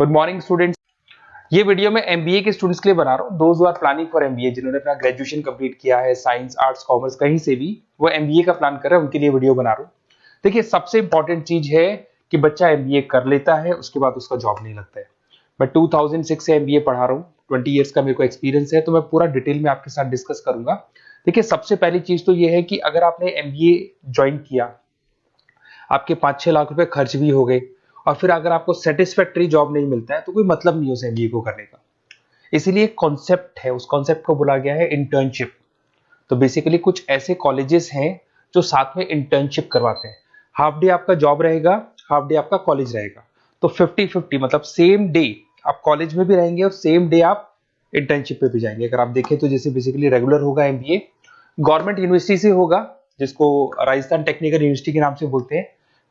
Good morning students. ये video मैं MBA के स्टूडेंट्स के लिए बना रहा हूँ। Those who are planning for MBA, जिन्होंने अपना ग्रेजुएशन कंप्लीट किया है, साइंस आर्ट्स कॉमर्स कहीं से भी वो एमबीए का प्लान कर रहे हैं, उनके लिए वीडियो बना रहा हूँ। देखिए, सबसे इंपॉर्टेंट चीज है कि बच्चा एमबीए कर लेता है, उसके बाद उसका जॉब नहीं लगता है। मैं 2006 से एमबीए पढ़ा रहा हूँ, 20 ईयर्स का मेरे को एक्सपीरियंस है, तो मैं पूरा डिटेल में आपके साथ डिस्कस करूंगा। देखिए, सबसे पहली चीज तो ये है कि अगर आपने एमबीए ज्वाइन किया, आपके 5-6 लाख रुपए खर्च भी हो गए और फिर अगर आपको सेटिस्फैक्टरी जॉब नहीं मिलता है तो कोई मतलब नहीं उस एमबीए को करने का। इसीलिए कॉन्सेप्ट है, उस कॉन्सेप्ट को बोला गया है इंटर्नशिप। तो बेसिकली कुछ ऐसे कॉलेजेस हैं जो साथ में इंटर्नशिप करवाते हैं। हाफ डे आपका जॉब रहेगा, हाफ डे आपका कॉलेज रहेगा। तो 50-50 मतलब सेम डे आप कॉलेज में भी रहेंगे और सेम डे आप इंटर्नशिप पे भी जाएंगे। अगर आप देखें तो जैसे बेसिकली रेगुलर होगा एमबीए, गवर्नमेंट यूनिवर्सिटी से होगा, जिसको राजस्थान टेक्निकल यूनिवर्सिटी के नाम से बोलते हैं।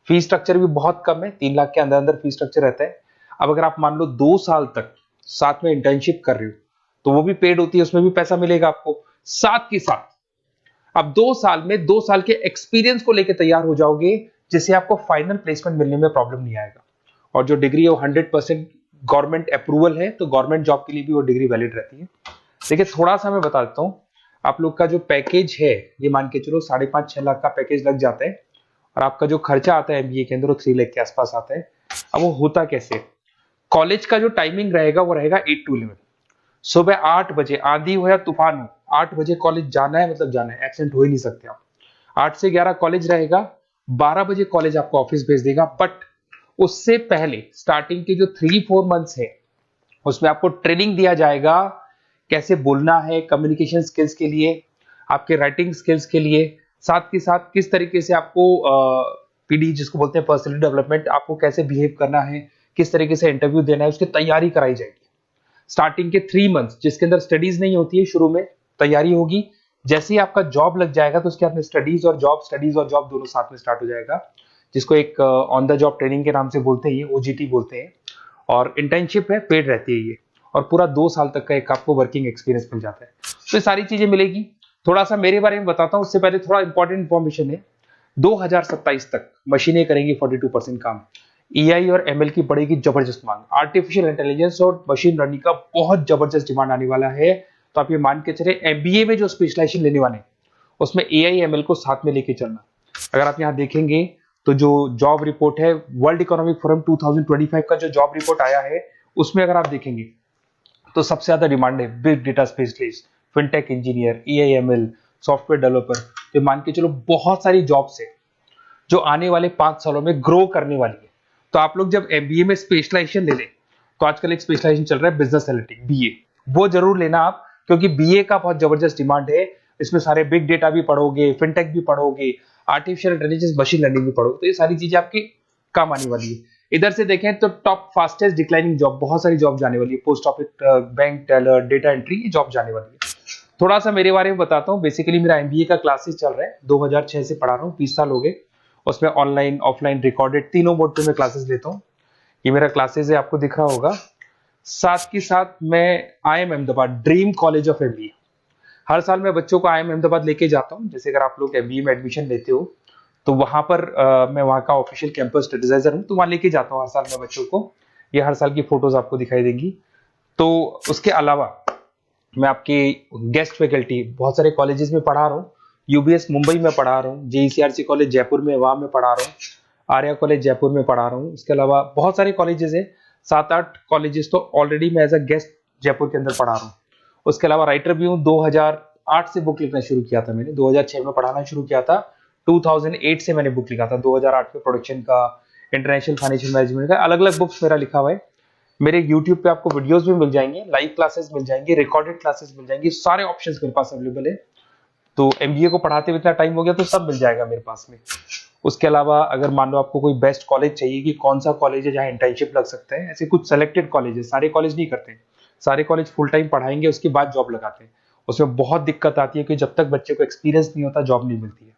फीस स्ट्रक्चर भी बहुत कम है, 3 लाख के अंदर अंदर फीस स्ट्रक्चर रहता है। अब अगर आप मान लो 2 साल तक साथ में इंटर्नशिप कर रहे हो तो वो भी पेड होती है, उसमें भी पैसा मिलेगा आपको। साथ के साथ अब 2 साल में 2 साल के एक्सपीरियंस को लेकर तैयार हो जाओगे, जिससे आपको फाइनल प्लेसमेंट मिलने में प्रॉब्लम नहीं आएगा। और जो डिग्री है वो 100% गवर्नमेंट अप्रूवल है, तो गवर्नमेंट जॉब के लिए भी वो डिग्री वैलिड रहती है। देखिए, थोड़ा सा मैं बता देता हूँ। आप लोग का जो पैकेज है, ये मान के चलो 5.5-6 लाख का पैकेज लग जाता है और आपका जो खर्चा आता है एमबीए के अंदर वो 3 लाख के आसपास आता है। अब वो होता कैसे? कॉलेज का जो टाइमिंग रहेगा वो रहेगा 8 to 11। सुबह 8 बजे, आंधी हो या तूफान हो, 8 बजे कॉलेज जाना है, मतलब जाना है, एब्सेंट हो ही नहीं सकते आप। 8 से 11 कॉलेज रहेगा, 12 बजे कॉलेज आपको ऑफिस भेज देगा। बट उससे पहले स्टार्टिंग के जो 3-4 मंथ्स है उसमें आपको ट्रेनिंग दिया जाएगा, कैसे बोलना है, कम्युनिकेशन स्किल्स के लिए, आपके राइटिंग स्किल्स के लिए, साथ के साथ किस तरीके से आपको पीडी जिसको बोलते हैं पर्सनैलिटी डेवलपमेंट, आपको कैसे बिहेव करना है, किस तरीके से इंटरव्यू देना है, उसकी तैयारी कराई जाएगी। स्टार्टिंग के 3 मंथ्स जिसके अंदर स्टडीज नहीं होती है, शुरू में तैयारी होगी। जैसे ही आपका जॉब लग जाएगा तो उसके बाद में स्टडीज और जॉब दोनों साथ में स्टार्ट हो जाएगा, जिसको एक ऑन द जॉब ट्रेनिंग के नाम से बोलते हैं, ये ओजीटी बोलते हैं। और इंटर्नशिप है, पेड रहती है ये, और पूरा 2 साल तक का एक आपको वर्किंग एक्सपीरियंस मिल जाता है। तो ये सारी चीजें मिलेगी। थोड़ा सा मेरे बारे में बताता हूँ, उससे पहले थोड़ा इंपॉर्टेंट इंफॉर्मेशन है। 2027 तक मशीनें करेंगी 42% काम। एआई और एमएल की पड़ेगी जबरदस्त मांग। आर्टिफिशियल इंटेलिजेंस और मशीन लर्निंग का बहुत जबरदस्त डिमांड आने वाला है। तो आप ये मान के चले, एमबीए में जो स्पेशलाइजेशन लेने वाले उसमें एआई एमएल को साथ में लेके चलना। अगर आप यहाँ देखेंगे तो जो जॉब रिपोर्ट है, वर्ल्ड इकोनॉमिक फोरम 2025 का जो जॉब रिपोर्ट आया है, उसमें अगर आप देखेंगे तो सबसे ज्यादा डिमांड है big data specialist, fintech engineer, AIML, software developer. तो मान के चलो बहुत सारी जॉब्स है जो आने वाले 5 सालों में ग्रो करने वाली है। तो आप लोग जब एमबीए में स्पेशलाइजेशन ले लें, तो आजकल एक स्पेशलाइजेशन चल रहा है बिजनेस एनालिटिक्स, बीए, वो जरूर लेना आप, क्योंकि बीए का बहुत जबरदस्त डिमांड है। इसमें सारे बिग डेटा भी पढ़ोगे, फिनटेक भी पढ़ोगे, आर्टिफिशियल इंटेलिजेंस, मशीन लर्निंग भी पढ़ोगे, तो ये सारी चीजें आपकी काम आने वाली है। इधर से देखें तो टॉप फास्टेस्ट डिक्लाइनिंग जॉब, बहुत सारी जॉब जाने वाली है, post office, bank teller, data entry, ये जॉब जाने वाली है। थोड़ा सा मेरे बारे में बताता हूँ। बेसिकली मेरा एमबीए का क्लासेस चल रहा है, 2006 से पढ़ा रहा हूँ, 20 साल हो गए। उसमें ऑनलाइन, ऑफलाइन, रिकॉर्डेड, तीनों मोड पे मैं क्लासेस लेता हूँ। ये मेरा क्लासेस है, आपको दिख रहा होगा। साथ के साथ मैं IIM Ahmedabad, dream college of MBA, हर साल मैं बच्चों को IIM अहमदाबाद लेके जाता हूँ। जैसे अगर आप लोग एमबीए में एडमिशन लेते हो तो वहां पर मैं वहां का ऑफिशियल कैंपस स्टडीजाइजर हूँ, तो वहां लेके जाता हूँ हर साल मैं बच्चों को। ये हर साल की फोटोज आपको दिखाई देंगी। तो उसके अलावा मैं आपके गेस्ट फैकल्टी बहुत सारे कॉलेजेस में पढ़ा रहा हूँ। यूबीएस मुंबई में पढ़ा रहा हूँ, जेईसीआरसी कॉलेज जयपुर में, वहां में पढ़ा रहा हूँ, आर्या कॉलेज जयपुर में पढ़ा रहा हूँ। उसके अलावा बहुत सारे कॉलेजेस है, 7-8 कॉलेजेस तो ऑलरेडी मैं एज अ गेस्ट जयपुर के अंदर पढ़ा रहा हूँ। उसके अलावा राइटर भी हूँ। 2008 से बुक लिखना शुरू किया था मैंने, 2006 में पढ़ाना शुरू किया था, 2008 से मैंने बुक लिखा था। 2008 में प्रोडक्शन का, इंटरनेशनल फाइनेंशियल मैनेजमेंट का, अलग अलग बुक्स मेरा लिखा हुआ है। मेरे YouTube पे आपको वीडियोस भी मिल जाएंगे, लाइव क्लासेस मिल जाएंगे, रिकॉर्डेड क्लासेस मिल जाएंगी, सारे ऑप्शंस मेरे पास अवेलेबल है। तो एमबीए को पढ़ाते हुए इतना टाइम हो गया तो सब मिल जाएगा मेरे पास में। उसके अलावा अगर मान लो आपको कोई बेस्ट कॉलेज चाहिए कि कौन सा कॉलेज है जहाँ इंटर्नशिप लग सकते हैं, ऐसे कुछ सेलेक्टेड कॉलेज है, सारे कॉलेज नहीं करते, सारे कॉलेज फुल टाइम पढ़ाएंगे उसके बाद जॉब लगाते हैं। उसमें बहुत दिक्कत आती है कि जब तक बच्चे को एक्सपीरियंस नहीं होता जॉब नहीं मिलती है।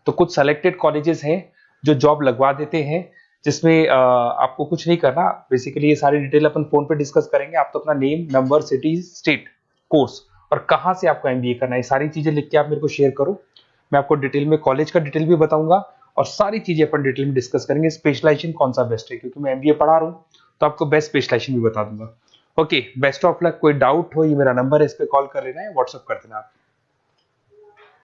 तो कुछ सेलेक्टेड कॉलेजेस हैं जो जॉब लगवा देते हैं, जिसमें आपको कुछ नहीं करना। बेसिकली ये सारी डिटेल अपन फोन पे डिस्कस करेंगे। आप तो अपना name, number, city, state, course और कहाँ से आपको एमबीए करना है, सारी चीजें लिख के आप मेरे को शेयर करो। मैं आपको डिटेल में कॉलेज का डिटेल भी बताऊंगा और सारी चीजें अपन डिटेल में डिस्कस करेंगे। स्पेशलाइजेशन कौन सा बेस्ट है, क्योंकि मैं एमबीए पढ़ा रहा हूँ तो आपको बेस्ट स्पेशलाइजेशन भी बता दूंगा। Okay, best of luck. कोई डाउट हो, ये मेरा नंबर है, इस पे कॉल कर लेना है, व्हाट्सअप कर देना आप।